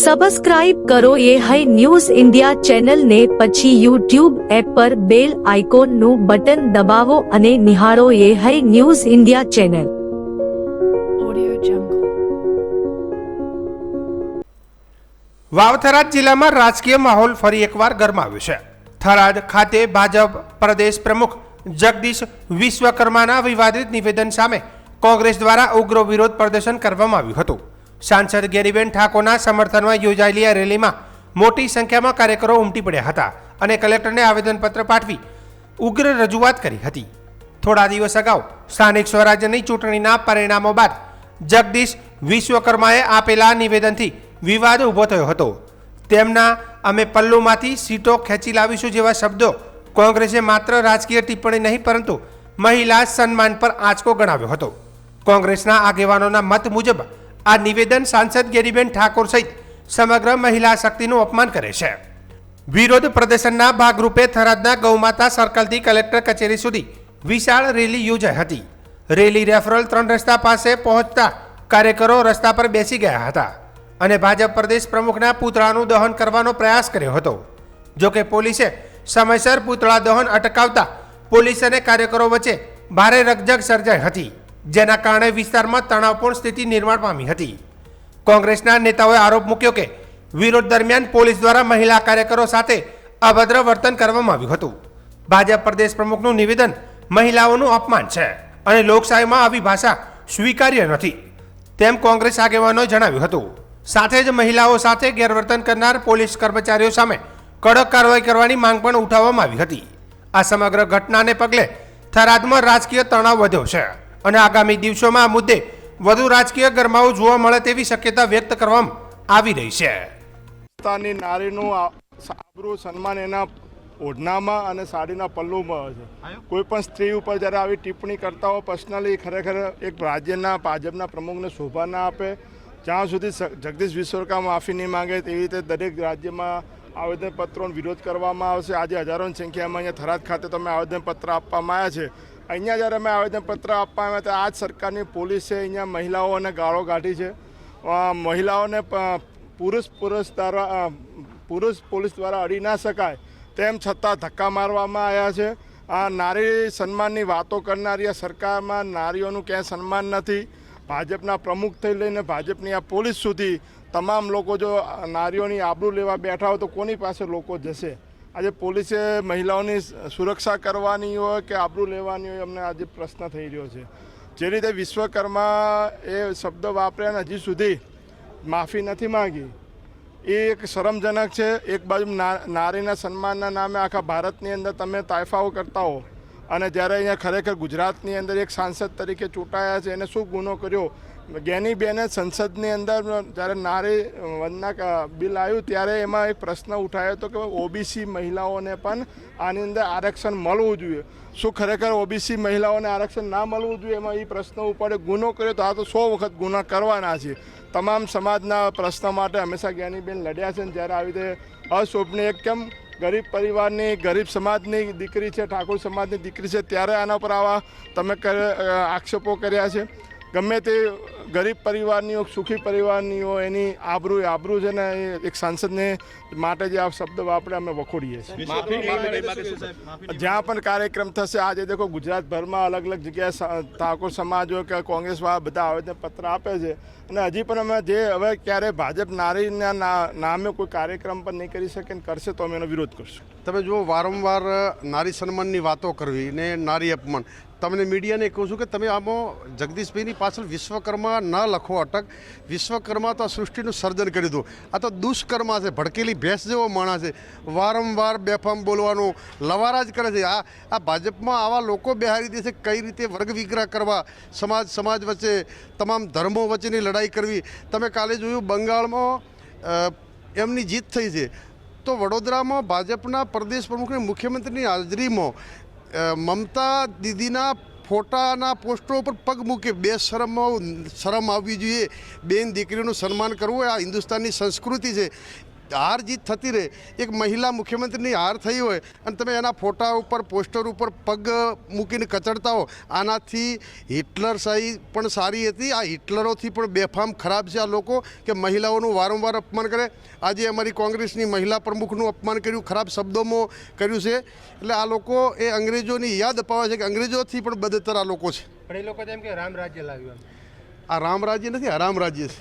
Subscribe કરો ये है न्यूज़ इंडिया चैनल ने પછી YouTube એપ પર બેલ આઇકોનનું બટન દબાવો અને નિહાળો ये है न्यूज़ इंडिया चैनल। વાવ-થરાદ જિલ્લામાં રાજકીય માહોલ ફરી એકવાર ગરમાવ્યો છે। થરાદ ખાતે ભાજપ પ્રદેશ પ્રમુખ જગદીશ વિશ્વકર્માના વિવાદિત નિવેદન સામે કોંગ્રેસ દ્વારા ઉગ્ર વિરોધ પ્રદર્શન કરવામાં આવ્યું હતું। सांसद गेरीबेन ठाकोरना समर्थन में योजायेली आ रेली में मोटी संख्या में कार्यकरो उमटी पड्या हता अने कलेक्टरने आवेदनपत्र पाठवी उग्र रजूआत करी हती। थोड़ा दिवस अगाऊ स्थानिक स्वराज्यनी चूंटणीना परिणामों बाद जगदीश विश्वकर्माए आपेला निवेदनथी विवाद ऊभो थयो हतो। तेमना अमे पल्लूमांथी सीटो खेंची लावीशुं जेवा शब्दों कोंग्रेसे मात्र राजकीय टिप्पणी नहीं परंतु महिला सन्मान पर आंचको गणाव्यो हतो। कोंग्रेसना आगेवानोना मत मुजब आ निवेदन सांसद गेरीबेन ठाकोर सहित समग्र महिला शक्तिનું अपमान करे છે। विरोध प्रदर्शनના ભાગરૂપે થરાદના ગૌમાતા સર્કલથી કલેક્ટર કચેરી સુધી વિશાળ રેલી યોજાઈ હતી। રેલી રેફરલ 3 રસ્તા પાસે પહોંચતા કાર્યકરો રસ્તા પર બેસી ગયા હતા અને ભાજપ પ્રદેશ પ્રમુખના પુતળાનું દહન કરવાનો પ્રયાસ કર્યો હતો। જો કે પોલીસે સમયસર પુતળા દહન અટકાવતા પોલીસ અને કાર્યકરો વચ્ચે ભારે રકઝક સર્જાઈ હતી, જેના કારણે વિસ્તારમાં તણાવપૂર્ણ સ્થિતિ નિર્માણ પામી હતી। કોંગ્રેસના નેતાઓએ આરોપ મૂક્યો કે વિરોધ દરમિયાન પોલીસ દ્વારા મહિલા કાર્યકરો સાથે અભદ્ર વર્તન કરવામાં આવ્યું હતું। ભાજપ પ્રદેશ પ્રમુખનું નિવેદન મહિલાઓનું અપમાન છે અને લોકશાહીમાં આવી ભાષા સ્વીકાર્ય નથી તેમ કોંગ્રેસ આગેવાનોએ જણાવ્યું હતું। સાથે જ મહિલાઓ સાથે ગેરવર્તન કરનાર પોલીસ કર્મચારીઓ સામે કડક કાર્યવાહી કરવાની માંગ પણ ઉઠાવવામાં આવી હતી। આ સમગ્ર ઘટનાને પગલે થરાદમાં રાજકીય તણાવ વધ્યો છે અને આગામી દિવસોમાં આ મુદ્દે વધુ રાજકીય ગરમાવો જોવા મળે તેવી શક્યતા વ્યક્ત કરવામાં આવી રહી છે। પોતાની નારીનું આબરૂ સન્માન એના ઓઢનામાં અને સાડીના પલ્લુમાં છે। કોઈ પણ સ્ત્રી ઉપર જ્યારે આવી ટિપ્પણી કરતા હોય પર્સનલી ખરેખર એક રાજ્યના ભાજપના પ્રમુખને શોભા ના આપે। જ્યાં સુધી જગદીશ વિશ્વકર્મા માફી નહીં માંગે તેવી રીતે દરેક રાજ્યમાં આવેદનપત્રોનો વિરોધ કરવામાં આવશે। આજે હજારોની સંખ્યામાં અહીંયા થરાદ ખાતે તમે આવેદનપત્ર આપવામાં આવ્યા છે। અહીંયા જ્યારે અમે આવેદનપત્ર આપવા આવ્યા તો આ જ સરકારની પોલીસે અહીંયા મહિલાઓને ગાળો કાઢી છે। મહિલાઓને પુરુષ પોલીસ દ્વારા અડી ના શકાય તેમ છતાં ધક્કા મારવામાં આવ્યા છે। આ નારી સન્માનની વાતો કરનારી આ સરકારમાં નારીઓનું ક્યાંય સન્માન નથી। ભાજપના પ્રમુખથી લઈને ભાજપની આ પોલીસ સુધી તમામ લોકો જો નારીઓની આબરૂ લેવા બેઠા હોય તો કોની પાસે લોકો જશે? આજે પોલીસે મહિલાઓની સુરક્ષા કરવાની હોય કે આબરૂ લેવાની હોય, અમને આજે પ્રશ્ન થઈ રહ્યો છે। જે રીતે વિશ્વકર્મા એ શબ્દ વાપર્યા અને હજી સુધી માફી નથી માંગી એ એક શરમજનક છે। એક બાજુ નારીના સન્માનના નામે આખા ભારતની અંદર તમે તાયફાઓ કરતા હો અને જ્યારે અહીંયા ખરેખર ગુજરાતની અંદર એક સાંસદ તરીકે ચૂંટાયા છે, એને શું ગુનો કર્યો? જ્ઞાનીબેને સંસદની અંદર જ્યારે નારી વંદના બિલ આવ્યું ત્યારે એમાં એક પ્રશ્ન ઉઠાયો હતો કે ઓબીસી મહિલાઓને પણ આની અંદર આરક્ષણ મળવું જોઈએ। શું ખરેખર ઓબીસી મહિલાઓને આરક્ષણ ના મળવું જોઈએ? એમાં એ પ્રશ્ન ઉપર ગુનો કર્યો તો આ તો 100 વખત ગુના કરવાના છે। તમામ સમાજના પ્રશ્ન માટે હંમેશા જ્ઞાનીબેન લડ્યા છે। જ્યારે આવી રીતે અશોભની એક કેમ ગરીબ પરિવારની ગરીબ સમાજની દીકરી છે, ઠાકોર સમાજની દીકરી છે, ત્યારે આના પર આવા તમે આક્ષેપો કર્યા છે। ગમે તે ગરીબ પરિવારની હોય, સુખી પરિવારની હોય, એની આબરૂ છે ને એક સાંસદને માટે જે આ શબ્દ વાપરે અમે વખોડીએ છીએ। જ્યાં પણ કાર્યક્રમ થશે આજે દેખો ગુજરાતભરમાં અલગ અલગ જગ્યાએ ઠાકોર સમાજ હોય કે કોંગ્રેસવાળા બધા આવેદનપત્ર આપે છે અને હજી પણ અમે જે હવે ક્યારે ભાજપ નારીના નામે કોઈ કાર્યક્રમ પણ નહીં કરી શકે ને કરશે તો અમે એનો વિરોધ કરશું। તમે જો વારંવાર નારી સન્માનની વાતો કરવી ને નારી અપમાન, તમને મીડિયાને કહું છું કે તમે આમાં જગદીશભાઈની પાછળ વિશ્વકર્મા ન લખો અટક। વિશ્વકર્મા તો આ સૃષ્ટિનું સર્જન કરી દો, આ તો દુષ્કર્મા છે, ભડકેલી ભેંસ જેવો માણસ છે। વારંવાર બેફામ બોલવાનું લવારા જ કરે છે। આ ભાજપમાં આવા લોકો બેહારી દે છે કઈ રીતે વર્ગ વિગ્રહ કરવા, સમાજ વચ્ચે તમામ ધર્મો વચ્ચેની લડાઈ કરવી। તમે કાલે જોયું બંગાળમાં એમની જીત થઈ છે તો વડોદરામાં ભાજપના પ્રદેશ પ્રમુખને મુખ્યમંત્રીની હાજરીમાં મમતા દીદીના ફોટાના પોસ્ટરો ઉપર પગ મૂકે। શરમ આવવી જોઈએ। બેન દીકરીનું સન્માન કરવું આ હિન્દુસ્તાનની સંસ્કૃતિ છે। હાર જીત થતી રહે. એક મહિલા મુખ્યમંત્રીની હાર થઈ હોય અને તમે એના ફોટા ઉપર પોસ્ટર ઉપર પગ મૂકીને કચડતા હો, આનાથી હિટલરશાહી પણ સારી હતી. આ હિટલરોથી પણ બેફામ ખરાબ છે આ લોકો કે મહિલાઓનું વારંવાર અપમાન કરે. આજે અમારી કોંગ્રેસની મહિલા પ્રમુખનું અપમાન કર્યું, ખરાબ શબ્દોમાં કર્યું છે. એટલે આ લોકો એ અંગ્રેજોની યાદ અપાવે છે કે અંગ્રેજોથી પણ બદતર આ લોકો છે. પણ એ લોકો તેમ કે રામ રાજ્ય લાવ્યું. આ રામ રાજ્ય નથી, હરામ રાજ્ય છે.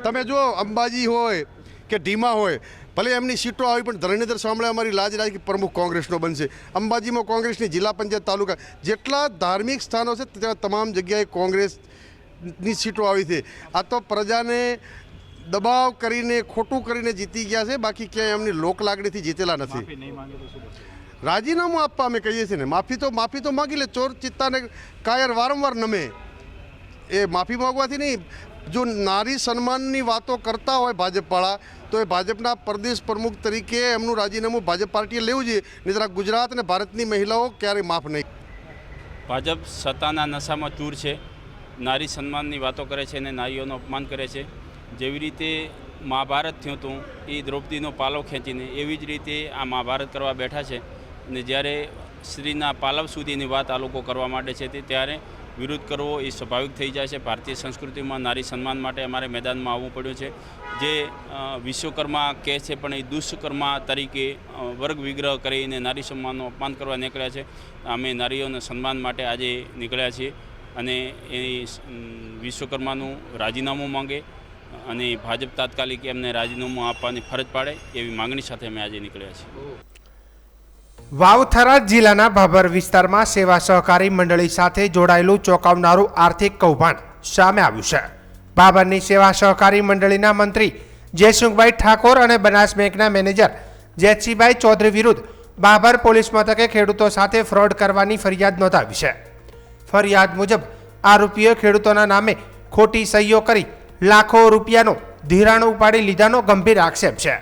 તમે જો અંબાજી હોય કે ઢીમા હોય, ભલે એમની સીટો આવી પણ ધરણીધર સાંભળે અમારી લાજ રાજ પ્રમુખ કોંગ્રેસનો બનશે. અંબાજીમાં કોંગ્રેસની જિલ્લા પંચાયત તાલુકા જેટલા ધાર્મિક સ્થાનો છે ત્યાં તમામ જગ્યાએ કોંગ્રેસની સીટો આવી છે. આ તો પ્રજાને દબાવ કરીને ખોટું કરીને જીતી ગયા છે, બાકી ક્યાંય એમની લોક લાગણીથી જીતેલા નથી. રાજીનામું આપવા અમે કહીએ છીએ ને, માફી તો માગી લે. ચોર ચિત્તાને કાયર વારંવાર નમે. એ માફી માગવાથી નહીં, જો નારી સન્માનની વાતો કરતા હોય ભાજપવાળા તો એ ભાજપના પ્રદેશ પ્રમુખ તરીકે એમનું રાજીનામું ભાજપ પાર્ટીએ લેવું જોઈએ. નહીં તો ગુજરાત અને ભારતની મહિલાઓ ક્યારેય માફ નહીં. ભાજપ સત્તાના નશામાં ચૂર છે, નારી સન્માનની વાતો કરે છે અને નારીઓનું અપમાન કરે છે. જેવી રીતે મહાભારત થયું હતું એ દ્રૌપદીનો પાલવ ખેંચીને, એવી જ રીતે આ મહાભારત કરવા બેઠા છે. અને જ્યારે સ્ત્રીના પાલવ સુધીની વાત આ લોકો કરવા માંડે છે ત્યારે વિરોધ કરવો એ સ્વાભાવિક થઈ જાય છે. ભારતીય સંસ્કૃતિમાં નારી સન્માન માટે અમારે મેદાનમાં આવવું પડ્યું છે. જે વિશ્વકર્મા કહે છે પણ એ દુષ્કર્મા તરીકે વર્ગ વિગ્રહ કરીને નારી સન્માનનું અપમાન કરવા નીકળ્યા છે. અમે નારીઓના સન્માન માટે આજે નીકળ્યા છીએ અને એ વિશ્વકર્માનું રાજીનામું માંગે અને ભાજપ તાત્કાલિક એમને રાજીનામું આપવાની ફરજ પાડે એવી માંગણી સાથે અમે આજે નીકળ્યા છીએ. વાવ-થરાદ જિલ્લાના ભાભર વિસ્તારમાં સેવા સહકારી મંડળી સાથે જોડાયેલું ચોંકાવનારું આર્થિક કૌભાંડ સામે આવ્યું છે. ભાભરની સેવા સહકારી મંડળીના મંત્રી જયસુખભાઈ ઠાકોર અને બનાસ બેંકના મેનેજર જેતસીભાઈ ચૌધરી વિરુદ્ધ ભાભર પોલીસ મથકે ખેડૂતો સાથે ફ્રોડ કરવાની ફરિયાદ નોંધાવી છે. ફરિયાદ મુજબ આરોપીઓ ખેડૂતોના નામે ખોટી સહીઓ કરી લાખો રૂપિયાનું ધિરાણ ઉપાડી લીધાનો ગંભીર આક્ષેપ છે.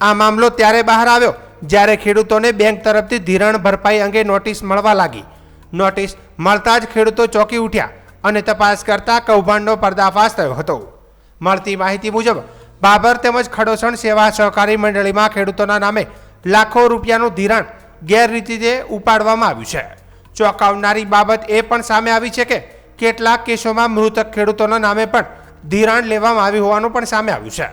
આ મામલો ત્યારે બહાર આવ્યો જ્યારે ખેડૂતોને બેંક તરફથી ધિરાણ ભરપાઈ અંગે નોટિસ મળવા લાગી. નોટિસ મળતા જ ખેડૂતો ચોંકી ઉઠ્યા અને તપાસ કરતા કૌભાંડનો પર્દાફાશ થયો હતો. મળતી માહિતી મુજબ ભાભર તેમજ ખડોસણ સેવા સહકારી મંડળીમાં ખેડૂતોના નામે લાખો રૂપિયાનું ધિરાણ ગેરરીતિથી ઉપાડવામાં આવ્યું છે. ચોંકાવનારી બાબત એ પણ સામે આવી છે કે કેટલાક કેસોમાં મૃતક ખેડૂતોના નામે પણ ધિરાણ લેવામાં આવ્યું હોવાનું પણ સામે આવ્યું છે.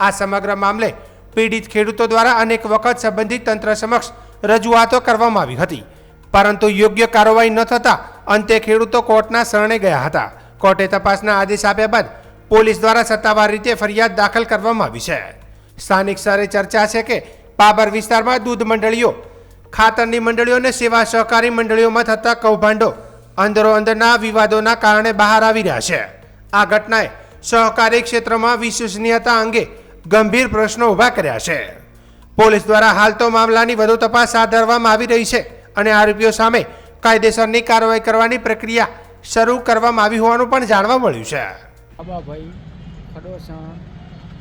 આ સમગ્ર મામલે પીડિત ખેડૂતો દ્વારા અનેક વખત સંબંધિત તંત્ર સમક્ષ રજૂઆતો કરવામાં આવી હતી, પરંતુ યોગ્ય કાર્યવાહી ન થતાં અંતે ખેડૂતો કોર્ટના શરણે ગયા હતા. કોર્ટે તપાસના આદેશ આપ્યા બાદ પોલીસ દ્વારા સત્તાવાર રીતે ફરિયાદ દાખલ કરવામાં આવી છે. સ્થાનિક સ્તરે ચર્ચા છે કે ભાભર વિસ્તારમાં દૂધ મંડળીઓ, ખાતરની મંડળીઓ અને સેવા સહકારી મંડળીઓમાં થતા કૌભાંડો અંદરોઅંદરના વિવાદોના કારણે બહાર આવી રહ્યા છે. આ ઘટનાએ સહકારી ક્ષેત્રમાં વિશ્વસનીયતા અંગે ગંભીર પ્રશ્નો ઊભા કર્યા છે. પોલીસ દ્વારા હાલ તો મામલાની વધુ તપાસ હાથ ધરવામાં આવી રહી છે અને આરોપીઓ સામે કાયદેસરની કાર્યવાહી કરવાની પ્રક્રિયા શરૂ કરવામાં આવી હોવાનું પણ જાણવા મળ્યું છે. કાબાભાઈ ખડોસણ,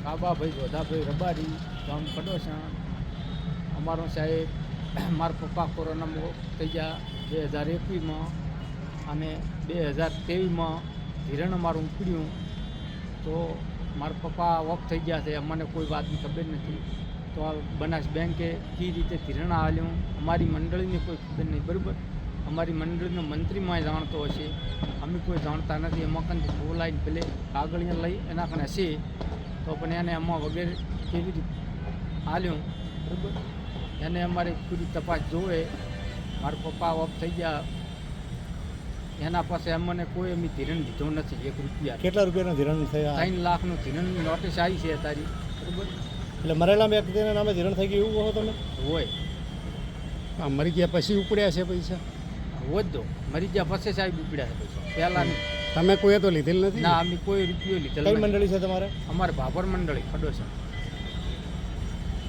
કાબાભાઈ જોધાભાઈ રબારી, ગામ ખડોસણ. અમારો સાહેબ મારા પપ્પા કોરોનામાં થઈ ગયા 2021માં અને 2023માં ધિરાણ અમારું ઉપડ્યું તો મારા પપ્પા ઓફ થઈ ગયા છે. અમને કોઈ વાતની ખબર નથી. તો આ બનાસ બેંકે કઈ રીતે ધિરાણ આવેલું અમારી મંડળીને કોઈ ખબર નહીં. બરાબર, અમારી મંડળીનો મંત્રીમાં જાણતો હશે, અમે કોઈ જાણતા નથી. એમાં કંઈ બોલાવીને પેલે કાગળિયા લઈ એના કણે હશે તો પણ એને એમાં વગેરે કેવી રીતે આલ્યું. બરાબર, એને અમારે પૂરી તપાસ જોવે. મારા પપ્પા ઓફ થઈ ગયા એના પાસે અમને કોઈ અમે ધિરાણ દીધો નથી. 1 રૂપિયા. કેટલા રૂપિયાનું ધિરાણ થયા? 3 લાખનું ધિરાણની નોટિસ આવી છે તારી. બરાબર, એટલે મરેલા વ્યક્તિના નામે ધિરાણ થઈ ગયું એવું કહો તમે? હોય મરી ગયા પછી ઉપડ્યા છે પૈસા? હોય જ. મરી ગયા પછી સાહેબ ઉપડ્યા છે પૈસા. પહેલાં તમે કોઈ તો લીધેલ નથી? ના, અમે કોઈ રૂપિયો લીધેલ કઈ નથી. મંડળી છે તમારે? અમારે ભાભર મંડળી ખડોસણ.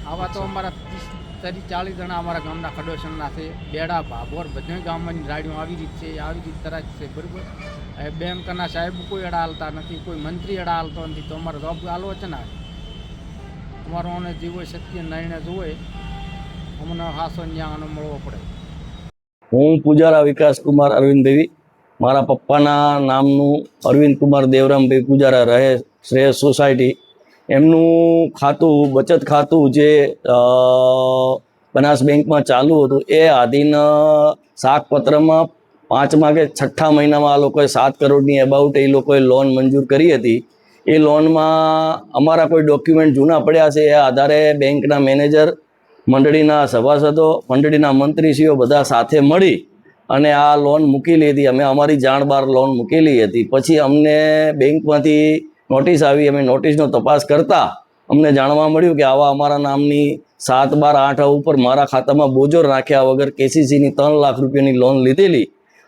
આવા તો અમારા 30-40 જણા અમારા ગામના ખડોસણના છે. બેડા, ભાભોર બધા ગામની રાડીઓ આવી રીત છે, આવી રીત તરત છે. બરાબર, હવે બેંકના સાહેબ કોઈ અડા હાલતા નથી, કોઈ મંત્રી અડા હાલતો નથી. તો અમારે જોબ હાલવો છે ને. અમારો અમને જે હોય સત્ય નિર્ણય જોવે અમને હાસો ન્યાયનો મળવો પડે. હું પૂજારા વિકાસકુમાર અરવિંદભાઈ, મારા પપ્પાના નામનું અરવિંદ કુમાર દેવરામભાઈ પૂજારા, રહે શ્રેયસ સોસાયટી, એમનું ખાતું બચત ખાતું જે બનાસ બેંકમાં ચાલુ હતું એ આધીન શાકપત્રમાં 5મા કે 6ઠ્ઠા મહિનામાં આ લોકોએ 7 કરોડની અબાઉટ એ લોકોએ લોન મંજૂર કરી હતી. એ લોનમાં અમારા કોઈ ડોક્યુમેન્ટ જૂના પડ્યા છે એ આધારે બેંકના મેનેજર, મંડળીના સભાસદો, મંડળીના મંત્રીશ્રીઓ બધા સાથે મળી અને આ લોન મૂકેલી હતી. અમે અમારી જાણ બહાર લોન મૂકેલી હતી. પછી અમને બેંકમાંથી નોટિસ આવી. અમે નોટિસનો તપાસ કરતા અમને જાણવા મળ્યું કે આવા અમારા નામની 7, 12, 8 ઉપર મારા ખાતામાં બોજો રાખ્યા વગર કેસીસીની 3 લાખ રૂપિયાની લોન લીધેલી.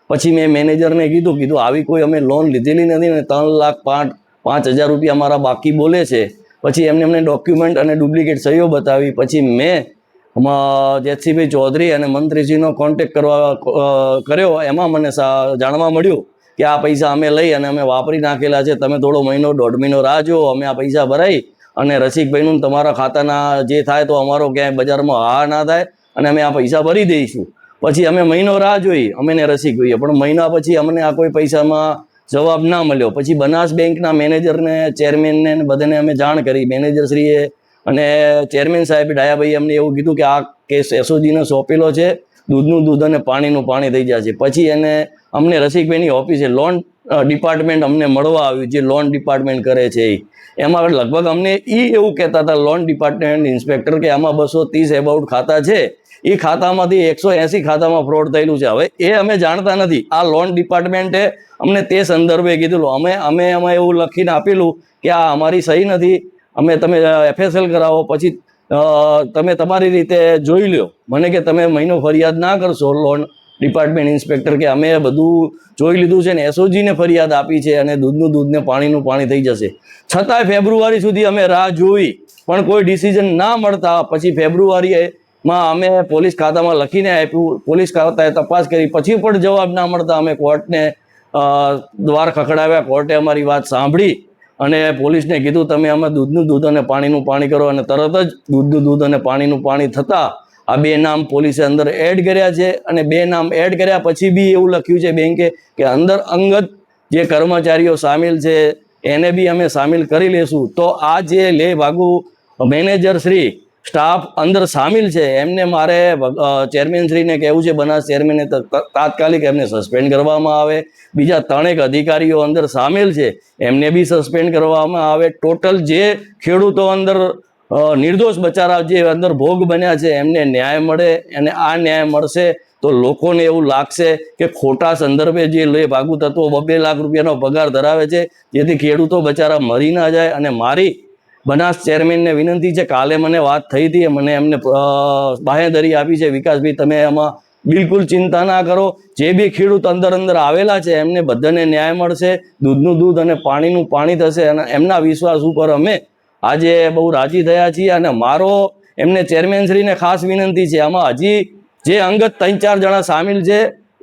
પછી મેં મેનેજરને કીધું આવી કોઈ અમે લોન લીધેલી નથી ને 3,05,000 રૂપિયા મારા બાકી બોલે છે. પછી એમને ડોક્યુમેન્ટ અને ડુપ્લિકેટ સહીઓ બતાવી. પછી મેં જેતસિંહભાઈ ચૌધરી અને મંત્રીશ્રીનો કોન્ટેક્ટ કર્યો. એમાં મને જાણવા મળ્યું કે આ પૈસા અમે લઈ અને અમે વાપરી નાખેલા છે. તમે થોડો મહિનો 1.5 મહિનો રાહ જુઓ, અમે આ પૈસા ભરાઈ અને રસિકભાઈનું તમારા ખાતાના જે થાય તો અમારો ક્યાંય બજારમાં હા ના થાય અને અમે આ પૈસા ભરી દઈશું. પછી અમે મહિનો રાહ જોઈ, અમે ને રસિકભાઈએ, પણ મહિના પછી અમને આ કોઈ પૈસામાં જવાબ ના મળ્યો. પછી બનાસ બેંકના મેનેજરને, ચેરમેનને બધાને અમે જાણ કરી. મેનેજરશ્રીએ અને ચેરમેન સાહેબ ડાયાભાઈએ અમને એવું કીધું કે આ કેસ એસઓજીને સોંપેલો છે, દૂધનું દૂધ અને પાણીનું પાણી થઈ જશે. પછી અમને રસિકભાઈની ઓફિસે લોન ડિપાર્ટમેન્ટ અમને મળવા આવ્યું, જે લોન ડિપાર્ટમેન્ટ કરે છે એમાં લગભગ અમને એવું કહેતા હતા લોન ડિપાર્ટમેન્ટ ઇન્સ્પેક્ટર કે આમાં 230 અબાઉટ ખાતા છે, એ ખાતામાંથી 180 ખાતામાં ફ્રોડ થયેલું છે. હવે એ અમે જાણતા નથી. આ લોન ડિપાર્ટમેન્ટે અમને તે સંદર્ભે કીધેલું. અમે એવું લખીને આપેલું કે આ અમારી સહી નથી, તમે FSL કરાવો, પછી તમે તમારી રીતે જોઈ લો. મને કે તમે મહિનો ફરિયાદ ના કરશો લોન ડિપાર્ટમેન્ટ ઇન્સ્પેક્ટર, કે અમે બધું જોઈ લીધું છે ને એસઓજીને ફરિયાદ આપી છે અને દૂધનું દૂધ ને પાણીનું પાણી થઈ જશે. છતાંય ફેબ્રુઆરી સુધી અમે રાહ જોઈ પણ કોઈ ડિસિઝન ના મળતા પછી ફેબ્રુઆરીમાં અમે પોલીસ ખાતામાં લખીને આપ્યું. પોલીસ ખાતાએ તપાસ કરી, પછી પણ જવાબ ના મળતા અમે કોર્ટને દ્વાર ખખડાવ્યા. કોર્ટે અમારી વાત સાંભળી અને પોલીસને કીધું તમે આમાં દૂધનું દૂધ અને પાણીનું પાણી કરો, અને તરત જ દૂધનું દૂધ અને પાણીનું પાણી થતાં આ 2 નામ પોલીસે અંદર એડ કર્યા છે. અને 2 નામ એડ કર્યા પછી બી એવું લખ્યું છે બેંકે કે અંદર અંગત જે કર્મચારીઓ સામેલ છે એને બી અમે સામેલ કરી લેશું. તો આ જે લે ભાગુ મેનેજર શ્રી સ્ટાફ અંદર સામેલ છે એમને મારે ચેરમેનશ્રીને કહેવું છે, બનાસ ચેરમેને તાત્કાલિક એમને સસ્પેન્ડ કરવામાં આવે. બીજા 3 અધિકારીઓ અંદર સામેલ છે એમને બી સસ્પેન્ડ કરવામાં આવે. ટોટલ જે ખેડૂતો અંદર નિર્દોષ બચારા જે અંદર ભોગ બન્યા છે એમને ન્યાય મળે. અને આ ન્યાય મળશે તો લોકોને એવું લાગશે કે ખોટા સંદર્ભે જે લે ભાગુ તત્વો 2 લાખ રૂપિયાનો પગાર ધરાવે છે, જેથી ખેડૂતો બચારા મરી ના જાય. અને મારી બનાસ ચેરમેનને વિનંતી છે, કાલે મને વાત થઈ હતી, મને એમને બાહેંધરી આપી છે, વિકાસભાઈ તમે આમાં બિલકુલ ચિંતા ના કરો, જે બી ખેડૂત અંદર આવેલા છે એમને બધાને ન્યાય મળશે, દૂધનું દૂધ અને પાણીનું પાણી થશે. અને એમના વિશ્વાસ ઉપર અમે આજે બહુ રાજી થયા છીએ. અને મારો એમને ચેરમેનશ્રીને ખાસ વિનંતી છે, આમાં હજી જે અંગત 3-4 જણા સામેલ છે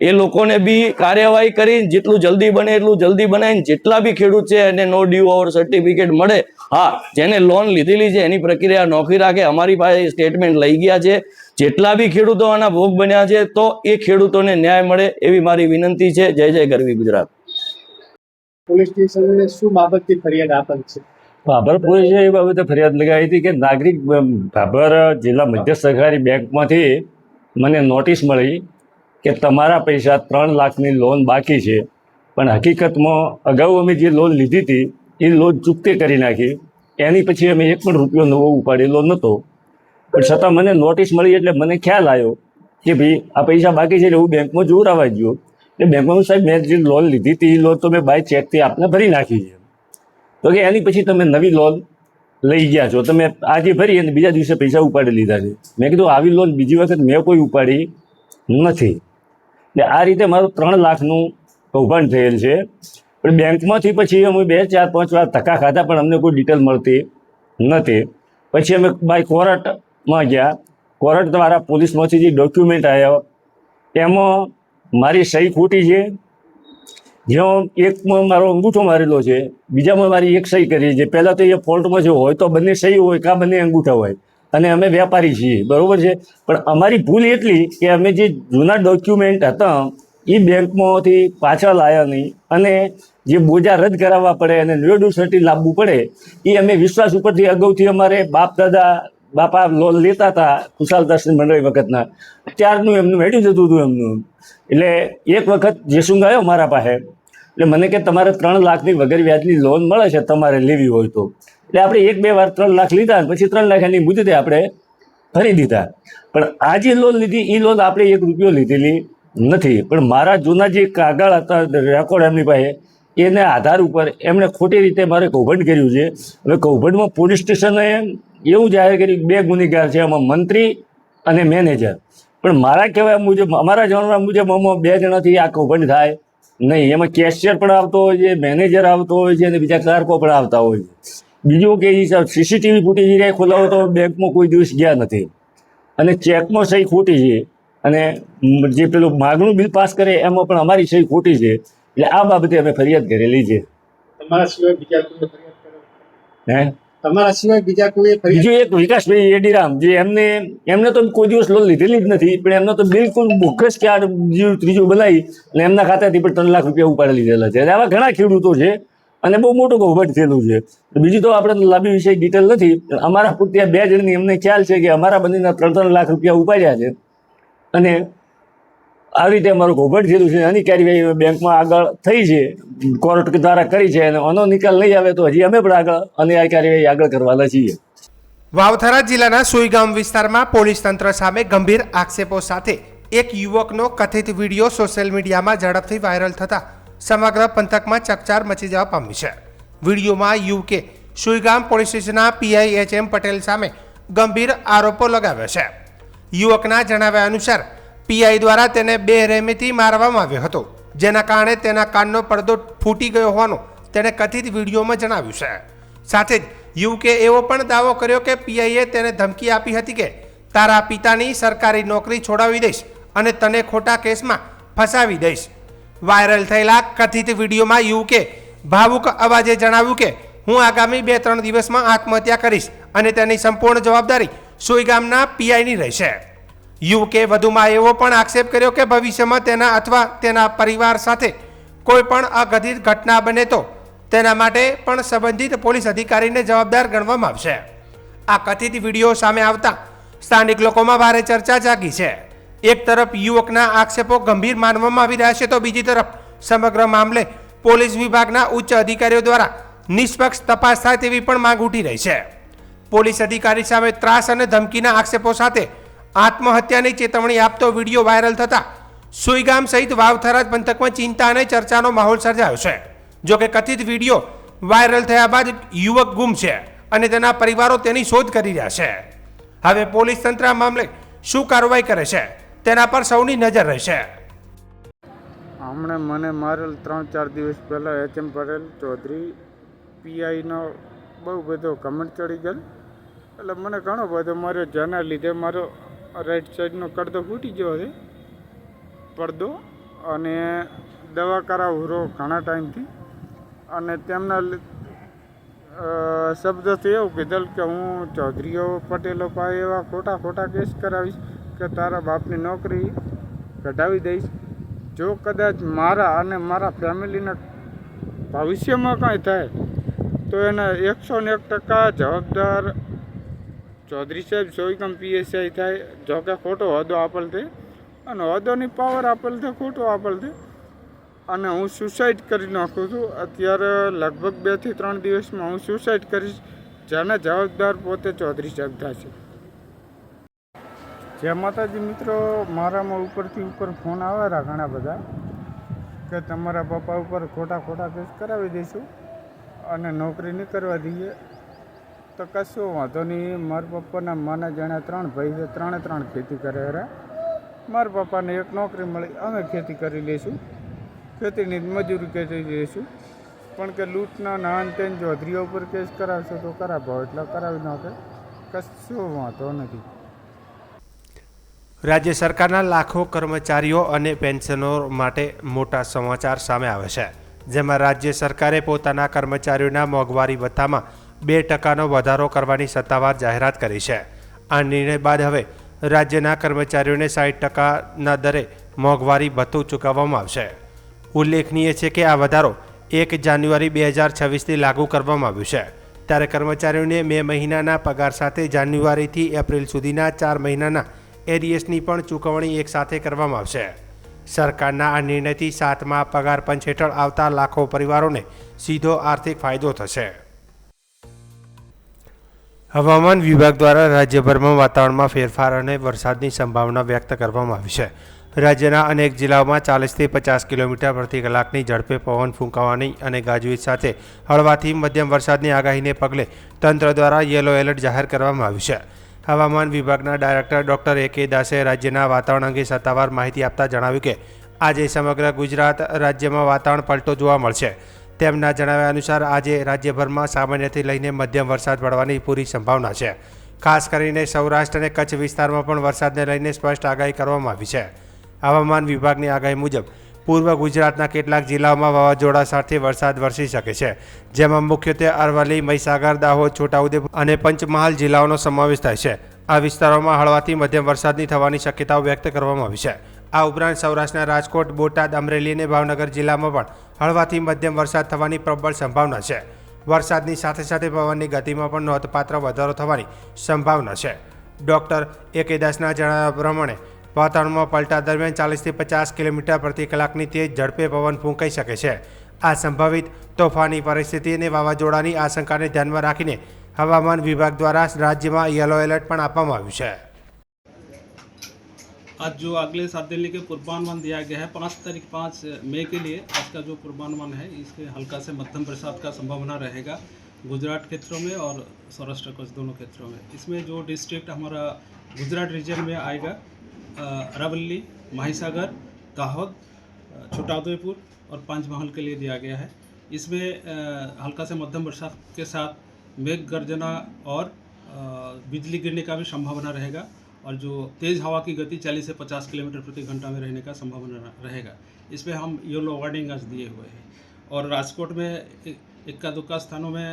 એ લોકોને બી કાર્યવાહી કરી જેટલું જલ્દી બને એટલું જલ્દી બનાવીને જેટલા બી ખેડૂત છે એને નો ડ્યુ ઓવર સર્ટિફિકેટ મળે. હા, જેને લોન લીધેલી છે એની પ્રક્રિયા નોખી રાખે. અમારી પાસે સ્ટેટમેન્ટ લઈ ગયા છે. જેટલા બી ખેડૂતો આના ભોગ બન્યા છે તો એ ખેડૂતોને ન્યાય મળે એવી મારી વિનંતી છે. જય જય ગરવી ગુજરાત. પોલીસ સ્ટેશનને શું બાબતથી ફરિયાદ આપેલ છે? ભાભર પોલીસે એ બાબતે ફરિયાદ લગાવી હતી કે નાગરિક ભાભર જિલ્લા મધ્ય સહકારી બેંકમાંથી મને નોટિસ મળી કે તમારા પૈસા 3 લાખની લોન બાકી છે, પણ હકીકતમાં અગાઉ અમે જે લોન લીધી હતી એ લોન ચૂકતે કરી નાખી. એની પછી અમે 1 પણ રૂપિયો નવો ઉપાડેલો નહોતો. પણ છતાં મને નોટિસ મળી એટલે મને ખ્યાલ આવ્યો કે ભાઈ આ પૈસા બાકી છે એટલે હું બેંકમાં જોરાવા ગયો. એટલે બેંકમાં સાહેબ મેં જે લોન લીધી હતી એ લોન તો મેં બાય ચેકથી આપને ભરી નાખી છે. તો કે એની પછી તમે નવી લોન લઈ ગયા છો, તમે આજે ભરી અને બીજા દિવસે પૈસા ઉપાડી લીધા છે. મેં કીધું આવી લોન બીજી વખત મેં કોઈ ઉપાડી નથી. એટલે આ રીતે મારું 3 લાખનું કૌભાંડ થયેલ છે. પણ બેંકમાંથી પછી અમે 2, 4, 5 વાર ધક્કા ખાધા પણ અમને કોઈ ડિટેલ મળતી નથી. પછી અમે બાય કોર્ટમાં ગયા. કોર્ટ દ્વારા પોલીસમાંથી જે ડોક્યુમેન્ટ આવ્યા એમાં મારી સહી ખોટી છે. જ્યાં એકમાં મારો અંગૂઠો મારેલો છે, બીજામાં મારી એક સહી કરી છે. પહેલાં તો એ ફોલ્ટમાં જો હોય તો બંને સહી હોય કાં બંને અંગૂઠા હોય, અને અમે વેપારી છીએ, બરાબર છે. પણ અમારી ભૂલ એટલી કે અમે જે જૂના ડોક્યુમેન્ટ હતા એ બેંકમાંથી પાછા લાવ્યા નહીં, અને જે બોજા રદ કરાવવા પડે અને રેડુ સર્ટી લાવવું પડે એ અમે વિશ્વાસ ઉપરથી અગાઉથી અમારે બાપા લોન લેતા હતા ખુશાલદાસની મંડળી વખતના, ત્યારનું એમનું હેડી જતું હતું એમનું. એટલે એક વખત જેસુંગ આવ્યો મારા પાસે, એટલે મને કે તમારે 3 લાખની વગર વ્યાજની લોન મળે છે, તમારે લેવી હોય તો. એટલે આપણે 1-2 વાર 3 લાખ લીધા, પછી 3 લાખ એની મુદતે આપણે ભરી દીધા. પણ આ જે લોન લીધી એ લોન આપણે 1 રૂપિયો લીધેલી નથી. પણ મારા જૂના જે કાગળ હતા, રેકોર્ડ એમની પાસે, એના આધાર ઉપર એમણે ખોટી રીતે મારે કૌભાંડ કર્યું છે. હવે કૌભાંડમાં પોલીસ સ્ટેશને એવું જાહેર કર્યું 2 ગુનેગાર છે, એમાં મંત્રી અને મેનેજર. પણ મારા કહેવાય મુજબ, અમારા જાણવા મુજબ આમાં 2 જણાથી આ કૌભાંડ થાય નહીં. એમાં કેશિયર પણ આવતો હોય છે, મેનેજર આવતો હોય છે અને બીજા ક્લાર્કો પણ આવતા હોય છે. બીજું કે સીસીટીવી ફૂટેજ ખોલાવો તો બેંકમાં કોઈ દિવસ ગયા નથી અને ચેકમાં સહી ખોટી છે અને જે પેલું માગણું બિલ પાસ કરે એમાં પણ અમારી સહી ખોટી છે. એટલે આ બાબતે અમે ફરિયાદ કરેલી છે. તમારા સિવાય બીજા કોઈ ફરિયાદ કરે? હે, તમારા સિવાય બીજા કોઈ ફરિયાદ? બીજું એક વિકાસભાઈ એડીરામ, જે એમને તો કોઈ દિવસ લોન લીધેલી જ નથી, પણ એમને તો બિલકુલ બોગસ કાર્ડ ત્રીજું બનાવી અને એમના ખાતાથી પણ 3 લાખ રૂપિયા ઉપાડી લીધેલા છે. અને આવા ઘણા ખેડૂતો છે અને બહુ મોટું કૌભાંડ થયેલું છે. બીજું તો આપણે લાંબી વિષય ડિટેલ નથી. અમારા પૂરતી 2 જણની અમને ખ્યાલ છે કે અમારા બંનેના 3 લાખ રૂપિયા ઉપાડ્યા છે અને આવી રીતે અમારું કૌભાંડ થયેલું છે. આની કાર્યવાહી બેંકમાં આગળ થઈ છે, કોર્ટ દ્વારા કરી છે અને આનો નિકાલ નહીં આવે તો હજી અમે પણ આગળ અને આ કાર્યવાહી આગળ કરવાના છીએ. વાવથરા જિલ્લાના સુઈગામ વિસ્તારમાં પોલીસ તંત્ર સામે ગંભીર આક્ષેપો સાથે એક યુવકનો કથિત વિડીયો સોશિયલ મીડિયામાં ઝડપથી વાયરલ થતા સમગ્ર પંથકમાં ચકચાર મચી જવા પામી છે. વિડીયોમાં યુવકે સુઈગામ પોલીસ સ્ટેશનના પીઆઈ HM પટેલ સામે ગંભીર આરોપો લગાવ્યા છે. યુવકના જણાવ્યા અનુસાર પીઆઈ દ્વારા તેને બેરહેમીથી મારવામાં આવ્યો હતો, જેના કારણે તેના કાનનો પડદો ફૂટી ગયો હોવાનું તેણે કથિત વિડીયોમાં જણાવ્યું છે. સાથે જ યુવકે એવો પણ દાવો કર્યો કે પીઆઈએ તેને ધમકી આપી હતી કે તારા પિતાની સરકારી નોકરી છોડાવી દઈશ અને તને ખોટા કેસમાં ફસાવી દઈશ. વાયરલ થયેલા કથિત વિડીયોમાં યુવકે ભાવુક અવાજે જણાવ્યું કે હું આગામી 2-3 દિવસમાં આત્મહત્યા કરીશ અને તેની સંપૂર્ણ જવાબદારી સુઈગામના પીઆઈની રહેશે. યુવકે વધુમાં એવો પણ આક્ષેપ કર્યો કે ભવિષ્યમાં તેના અથવા તેના પરિવાર સાથે કોઈ પણ અઘટિત ઘટના બને તો તેના માટે પણ સંબંધિત પોલીસ અધિકારીને જવાબદાર ગણવામાં આવશે. આ કથિત વિડીયો સામે આવતા સ્થાનિક લોકોમાં ભારે ચર્ચા જાગી છે. એક તરફ યુવકના આક્ષેપો ગંભીર માનવામાં આવી રહ્યા છે તો બીજી તરફ સમગ્ર મામલે પોલીસ વિભાગના ઉચ્ચ અધિકારીઓ દ્વારા નિષ્પક્ષ તપાસ થાય તેવી પણ માંગ ઉઠી રહી છે. પોલીસ અધિકારી સામે ત્રાસ અને ધમકીના આક્ષેપો સાથે આત્મહત્યાની ચેતવણી આપતો વિડીયો વાયરલ થતા સુઈગામ સહિત વાવથરા પંથકમાં ચિંતા અને ચર્ચાનો માહોલ સર્જાયો છે. જોકે કથિત વિડીયો વાયરલ થયા બાદ યુવક ગુમ છે અને તેના પરિવારો તેની શોધ કરી રહ્યા છે. હવે પોલીસ તંત્ર આ મામલે શું કાર્યવાહી કરે છે તેના પર સૌની નજર રહેશે. હમણાં મને મારેલ 3-4 દિવસ પહેલાં HM પટેલ ચૌધરી પીઆઈનો બહુ બધો કમેન્ટ ચડી ગયેલ, એટલે મને ઘણો બધો માર્યો, જેના લીધે મારો રાઈટ સાઈડનો પડદો ફૂટી ગયો છે પડદો, અને દવા કરાવું ઘણા ટાઈમથી. અને તેમના શબ્દથી એવું કીધેલ કે હું ચૌધરીઓ પટેલો પાસે એવા ખોટા કેસ કરાવીશ કે તારા બાપની નોકરી કઢાવી દઈશ. જો કદાચ મારા અને મારા ફેમિલીના ભવિષ્યમાં કાંઈ થાય તો એના 101% જવાબદાર ચૌધરી સાહેબ સુઈગામ PSI થાય. જો કે ખોટો હોદ્દો આપેલ છે અને હોદ્દોની પાવર આપેલ છે, ખોટો આપેલ છે. અને હું સુસાઇડ કરી નાખું છું. અત્યારે લગભગ 2 થી 3 દિવસમાં હું સુસાઇડ કરીશ, જેના જવાબદાર પોતે ચૌધરી સાહેબ થશે. જય માતાજી મિત્રો, મારામાં ઉપરથી ઉપર ફોન આવેલા ઘણા બધા કે તમારા પપ્પા ઉપર ખોટા કેસ કરાવી દઈશું અને નોકરી નહીં કરવા દઈએ. તો કશું વાંધો નહીં. મારા પપ્પાના માના જાણે 3 ભાઈ છે, 3 ખેતી કરે રહ્યા. મારા પપ્પાને એક નોકરી મળી, અમે ખેતી કરી લઈશું, ખેતીની મજૂરી કરી દઈશું. પણ કે લૂંટના નાન તેન ચૌધરીઓ ઉપર કેસ કરાવશો તો કરાવો, એટલે કરાવી નાખે, કશું વાંધો નથી. રાજ્ય સરકારના લાખો કર્મચારીઓ અને પેન્શનરો માટે મોટા સમાચાર સામે આવે છે, જેમાં રાજ્ય સરકારે પોતાના કર્મચારીઓના મોંઘવારી ભથ્થામાં 2% વધારો કરવાની સત્તાવાર જાહેરાત કરી છે. આ નિર્ણય બાદ હવે રાજ્યના કર્મચારીઓને 60%ના દરે મોંઘવારી ભથ્થું ચૂકવવામાં આવશે. ઉલ્લેખનીય છે કે આ વધારો 1 જાન્યુઆરી 2026થી લાગુ કરવામાં આવ્યું છે। ત્યારે કર્મચારીઓને મે મહિનાના પગાર સાથે જાન્યુઆરીથી એપ્રિલ સુધીના 4 મહિનાના એરિયસની પણ ચૂકવણી એકસાથે કરવામાં આવશે। સરકારના આ નિર્ણયથી 7મા પગાર પંચ હેઠળ આવતા લાખો પરિવારોને સીધો આર્થિક ફાયદો થશે। હવામાન વિભાગ દ્વારા રાજ્યભરમાં વાતાવરણમાં ફેરફાર અને વરસાદની સંભાવના વ્યક્ત કરવામાં આવી છે। રાજ્યના અનેક જિલ્લાઓમાં 40થી 50 કિલોમીટર પ્રતિ કલાકની ઝડપે પવન ફૂંકાવાની અને ગાજવીજ સાથે હળવાથી મધ્યમ વરસાદની આગાહીને પગલે તંત્ર દ્વારા યલો એલર્ટ જાહેર કરવામાં આવ્યું છે। હવામાન વિભાગના ડાયરેક્ટર ડૉક્ટર A.K. દાસે રાજ્યના વાતાવરણ અંગે સત્તાવાર માહિતી આપતા જણાવ્યું કે આજે સમગ્ર ગુજરાત રાજ્યમાં વાતાવરણ પલટો જોવા મળશે। તેમના જણાવ્યા અનુસાર આજે રાજ્યભરમાં સામાન્યથી લઈને મધ્યમ વરસાદ પડવાની પૂરી સંભાવના છે। ખાસ કરીને સૌરાષ્ટ્ર અને કચ્છ વિસ્તારમાં પણ વરસાદને લઈને સ્પષ્ટ આગાહી કરવામાં આવી છે। હવામાન વિભાગની આગાહી મુજબ પૂર્વ ગુજરાતના કેટલાક જિલ્લાઓમાં વાવાઝોડા સાથે વરસાદ વરસી શકે છે, જેમાં મુખ્યત્વે અરવલ્લી, મહીસાગર, દાહોદ, છોટાઉદેપુર અને પંચમહાલ જિલ્લાઓનો સમાવેશ થાય છે। આ વિસ્તારોમાં હળવાથી મધ્યમ વરસાદની થવાની શક્યતાઓ વ્યક્ત કરવામાં આવી છે। આ ઉપરાંત સૌરાષ્ટ્રના રાજકોટ, બોટાદ, અમરેલી અને ભાવનગર જિલ્લામાં પણ હળવાથી મધ્યમ વરસાદ થવાની પ્રબળ સંભાવના છે। વરસાદની સાથે સાથે પવનની ગતિમાં પણ નોંધપાત્ર વધારો થવાની સંભાવના છે। Doctor A.K. દાસના જણાવ્યા પ્રમાણે વાતાવરણમાં પલટા દરમિયાન 40થી 50 કિલોમીટર પ્રતિ કલાકની તેજ ઝડપે પવન ફૂંકાઈ શકે છે। આ સંભવિત તોફાની પરિસ્થિતિ અને વાવાઝોડાની આશંકાને ધ્યાનમાં રાખીને હવામાન વિભાગ દ્વારા રાજ્યમાં યલો એલર્ટ પણ આપવામાં આવ્યું છે। आज जो अगले 7 दिन के पूर्वानुमान दिया गया है 5 मई के लिए आज का जो पूर्वानुमान है इसके हल्का से मध्यम बरसात का संभावना रहेगा गुजरात क्षेत्रों में और सौराष्ट्र कच्छ दोनों क्षेत्रों में। इसमें जो डिस्ट्रिक्ट हमारा गुजरात रीजन में आएगा अरावली, महिसागर, दाहोद, छोटाउदेपुर और पंचमहल के लिए दिया गया है। इसमें हल्का से मध्यम बरसात के साथ मेघ गर्जना और बिजली गिरने का भी संभावना रहेगा और जो तेज़ हवा की गति 40 से 50 किलोमीटर प्रति घंटा में रहने का संभावना रहेगा। इसमें हम येलो वार्निंग आज दिए हुए हैं और राजकोट में इक्का दुक्का स्थानों में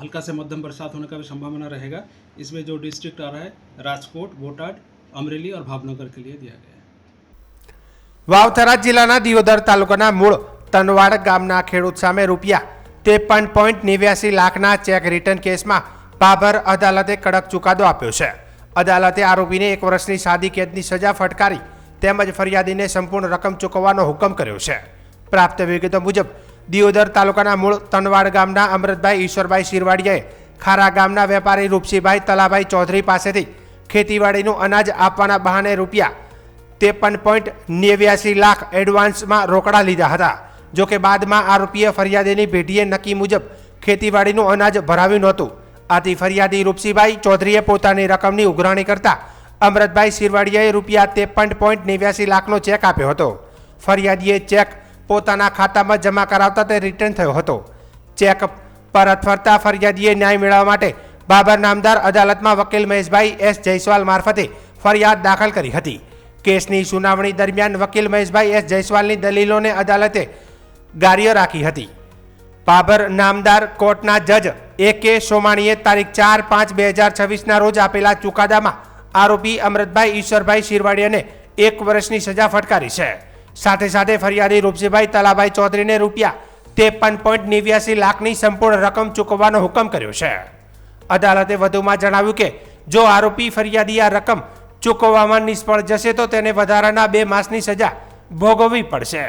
हल्का से मध्यम बरसात होने का भी संभावना रहेगा। इसमें जो डिस्ट्रिक्ट आ रहा है राजकोट, बोटाद, अमरेली और भावनगर के लिए दिया गया है। વાવથરા જિલ્લાના દિયોદર તાલુકાના મૂળ તનવાડ ગામના ખેડૂત સામે રૂપિયા 53.89 લાખના ચેક રિટર્ન કેસમાં બાબર અદાલતે કડક ચુકાદો આપ્યો છે। અદાલતે આરોપીને 1 વર્ષની સાદી કેદની સજા ફટકારી તેમજ ફરિયાદીને સંપૂર્ણ રકમ ચૂકવવાનો હુકમ કર્યો છે। પ્રાપ્ત વિગતો મુજબ દિયોદર તાલુકાના મૂળ તનવાડ ગામના અમૃતભાઈ ઈશ્વરભાઈ શિરવાડિયાએ ખારા ગામના વેપારી રૂપસીભાઈ તલાભાઈ ચૌધરી પાસેથી ખેતીવાડીનું અનાજ આપવાના બહાને રૂપિયા 53.89 લાખ એડવાન્સમાં રોકડા લીધા હતા। જોકે બાદમાં આરોપીએ ફરિયાદીની પેઢીએ નક્કી મુજબ ખેતીવાડીનું અનાજ ભરાવ્યું નહોતું। આથી ફરિયાદી રૂપસીભાઈ ચૌધરીએ પોતાની રકમની ઉઘરાણી કરતા અમૃતભાઈ શિરવાડિયાએ રૂપિયા 53.89 લાખનો ચેક આપ્યો હતો। ફરિયાદીએ ચેક પોતાના ખાતામાં જમા કરાવતા તે રિટર્ન થયો હતો। ચેક પરત ફરતા ફરિયાદીએ ન્યાય મેળવવા માટે બાબર નામદાર અદાલતમાં વકીલ મહેશભાઈ S. જયસ્વાલ મારફતે ફરિયાદ દાખલ કરી હતી। કેસની સુનાવણી દરમિયાન વકીલ મહેશભાઈ S. જયસ્વાલની દલીલોને અદાલતે ગાર્ય રાખી હતી। બાબર નામદાર કોર્ટના જજ A.K. સોમાણીએ તારીખ 4/5/2026ના રોજ આપેલા ચુકાદામાં આરોપી અમૃતભાઈ ઈશ્વરભાઈ શિરવાડિયાને 1 વર્ષની સજા ફટકારી છે। સાથે સાથે ફરિયાદી રૂપસીભાઈ તલાભાઈ ચૌધરીને રૂપિયા 53.89 લાખની સંપૂર્ણ રકમ ચૂકવવાનો હુકમ કર્યો છે। અદાલતે વધુમાં જણાવ્યું કે જો આરોપી ફરિયાદી આ રકમ ચૂકવવામાં નિષ્ફળ જશે તો તેને વધારાના 2 માસની સજા ભોગવવી પડશે।